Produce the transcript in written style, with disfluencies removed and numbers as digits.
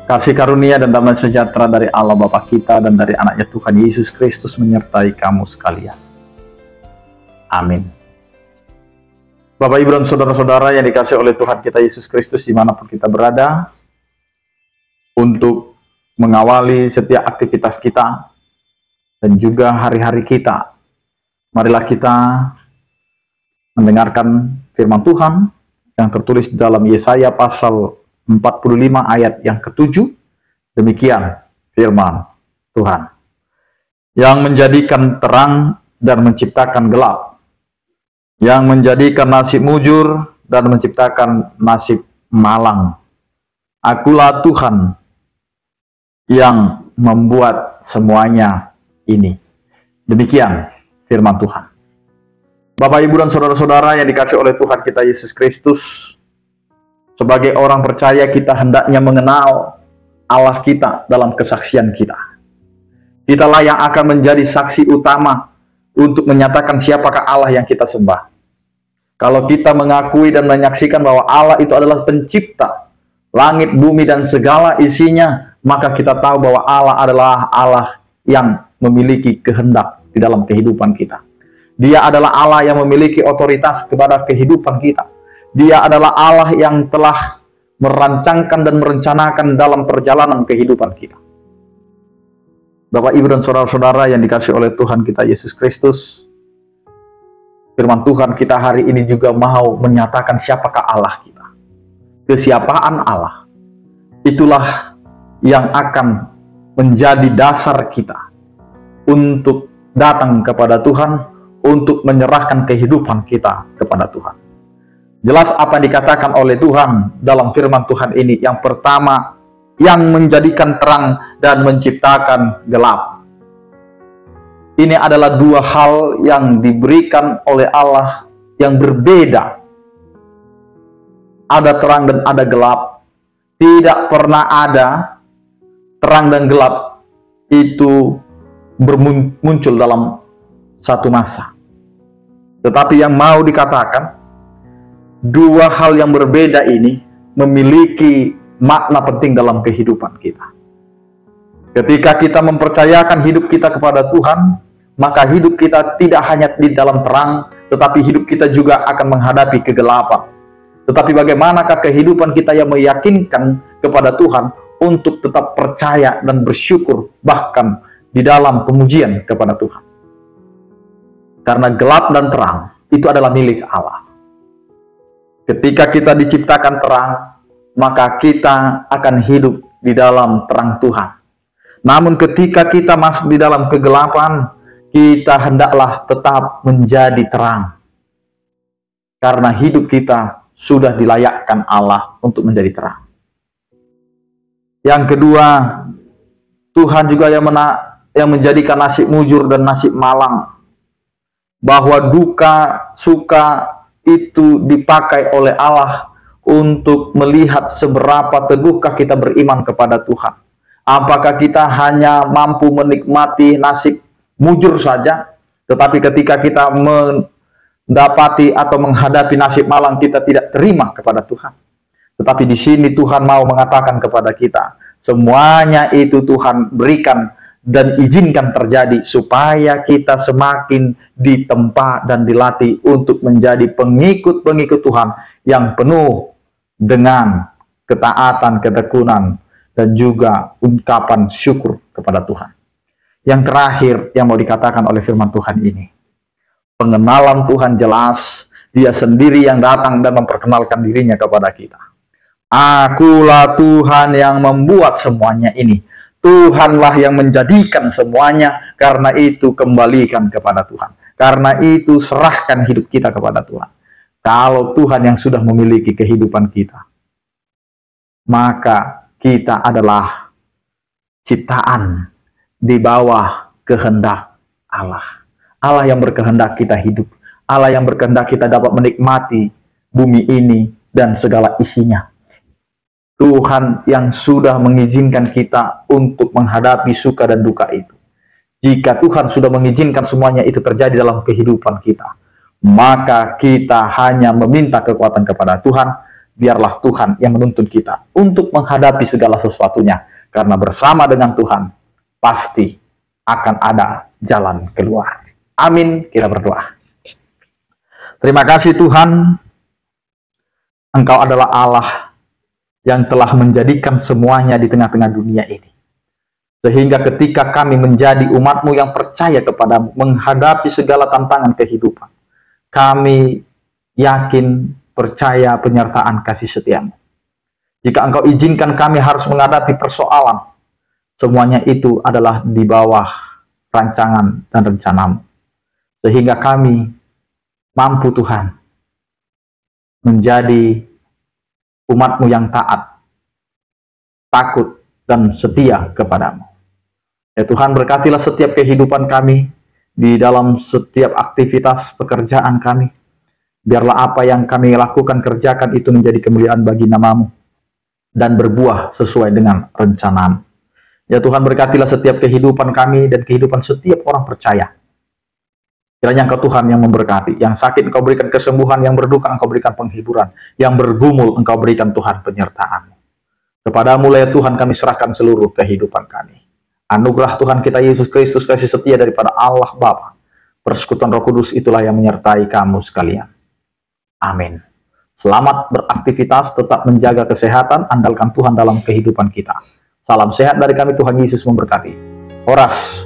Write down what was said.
Kasih karunia dan damai sejahtera dari Allah Bapa kita dan dari anaknya Tuhan Yesus Kristus menyertai kamu sekalian. Amin. Bapak, Ibu, dan saudara-saudara yang dikasihi oleh Tuhan kita Yesus Kristus dimanapun kita berada, untuk mengawali setiap aktivitas kita dan juga hari-hari kita, marilah kita mendengarkan firman Tuhan yang tertulis di dalam Yesaya pasal 45 ayat yang ke-7. Demikian firman Tuhan. Yang menjadikan terang dan menciptakan gelap. Yang menjadikan nasib mujur dan menciptakan nasib malang. Akulah Tuhan yang membuat semuanya ini. Demikian firman Tuhan. Bapak, Ibu, dan saudara-saudara yang dikasihi oleh Tuhan kita Yesus Kristus, sebagai orang percaya kita hendaknya mengenal Allah kita dalam kesaksian kita. Kitalah yang akan menjadi saksi utama untuk menyatakan siapakah Allah yang kita sembah. Kalau kita mengakui dan menyaksikan bahwa Allah itu adalah pencipta langit, bumi, dan segala isinya, maka kita tahu bahwa Allah adalah Allah yang memiliki kehendak di dalam kehidupan kita. Dia adalah Allah yang memiliki otoritas kepada kehidupan kita. Dia adalah Allah yang telah merancangkan dan merencanakan dalam perjalanan kehidupan kita. Bapak, Ibu, dan saudara-saudara yang dikasihi oleh Tuhan kita Yesus Kristus, firman Tuhan kita hari ini juga mau menyatakan siapakah Allah kita. Kesiapaan Allah, itulah yang akan menjadi dasar kita untuk datang kepada Tuhan, untuk menyerahkan kehidupan kita kepada Tuhan. Jelas apa yang dikatakan oleh Tuhan dalam firman Tuhan ini. Yang pertama, yang menjadikan terang dan menciptakan gelap. Ini adalah dua hal yang diberikan oleh Allah yang berbeda. Ada terang dan ada gelap. Tidak pernah ada terang dan gelap itu muncul dalam satu masa. Tetapi yang mau dikatakan, dua hal yang berbeda ini memiliki makna penting dalam kehidupan kita. Ketika kita mempercayakan hidup kita kepada Tuhan, maka hidup kita tidak hanya di dalam terang, tetapi hidup kita juga akan menghadapi kegelapan. Tetapi bagaimanakah kehidupan kita yang meyakinkan kepada Tuhan untuk tetap percaya dan bersyukur bahkan di dalam pemujian kepada Tuhan? Karena gelap dan terang itu adalah milik Allah. Ketika kita diciptakan terang, maka kita akan hidup di dalam terang Tuhan. Namun ketika kita masuk di dalam kegelapan, kita hendaklah tetap menjadi terang. Karena hidup kita sudah dilayakkan Allah untuk menjadi terang. Yang kedua, Tuhan juga yang menjadikan nasib mujur dan nasib malang. Bahwa duka, suka, itu dipakai oleh Allah untuk melihat seberapa teguhkah kita beriman kepada Tuhan. Apakah kita hanya mampu menikmati nasib mujur saja, tetapi ketika kita mendapati atau menghadapi nasib malang, kita tidak terima kepada Tuhan. Tetapi di sini Tuhan mau mengatakan kepada kita, semuanya itu Tuhan berikan dan izinkan terjadi supaya kita semakin ditempa dan dilatih untuk menjadi pengikut-pengikut Tuhan yang penuh dengan ketaatan, ketekunan, dan juga ungkapan syukur kepada Tuhan. Yang terakhir yang mau dikatakan oleh firman Tuhan ini, pengenalan Tuhan jelas, Dia sendiri yang datang dan memperkenalkan dirinya kepada kita. Akulah Tuhan yang membuat semuanya ini. Tuhanlah yang menjadikan semuanya, karena itu kembalikan kepada Tuhan. Karena itu serahkan hidup kita kepada Tuhan. Kalau Tuhan yang sudah memiliki kehidupan kita, maka kita adalah ciptaan di bawah kehendak Allah. Allah yang berkehendak kita hidup. Allah yang berkehendak kita dapat menikmati bumi ini dan segala isinya. Tuhan yang sudah mengizinkan kita untuk menghadapi suka dan duka itu. Jika Tuhan sudah mengizinkan semuanya itu terjadi dalam kehidupan kita, maka kita hanya meminta kekuatan kepada Tuhan biarlah Tuhan yang menuntun kita untuk menghadapi segala sesuatunya. Karena bersama dengan Tuhan, pasti akan ada jalan keluar. Amin, kita berdoa. Terima kasih Tuhan, Engkau adalah Allah yang telah menjadikan semuanya di tengah-tengah dunia ini. Sehingga ketika kami menjadi umat-Mu yang percaya kepadamu, menghadapi segala tantangan kehidupan, kami yakin, percaya penyertaan kasih setiamu. Jika Engkau izinkan kami harus menghadapi persoalan, semuanya itu adalah di bawah rancangan dan rencanamu. Sehingga kami mampu Tuhan menjadi umat-Mu yang taat, takut, dan setia kepadamu. Ya Tuhan, berkatilah setiap kehidupan kami, di dalam setiap aktivitas pekerjaan kami. Biarlah apa yang kami lakukan, kerjakan itu menjadi kemuliaan bagi nama-Mu, dan berbuah sesuai dengan rencana-Mu. Ya Tuhan, berkatilah setiap kehidupan kami, dan kehidupan setiap orang percaya. Kiranya Engkau Tuhan yang memberkati, yang sakit Engkau berikan kesembuhan, yang berduka Engkau berikan penghiburan, yang bergumul Engkau berikan Tuhan penyertaan. Kepadamu ya Tuhan kami serahkan seluruh kehidupan kami. Anugerah Tuhan kita Yesus Kristus, kasih setia daripada Allah Bapa, persekutuan Roh Kudus itulah yang menyertai kamu sekalian. Amin. Selamat beraktivitas, tetap menjaga kesehatan, andalkan Tuhan dalam kehidupan kita. Salam sehat dari kami, Tuhan Yesus memberkati. Horas.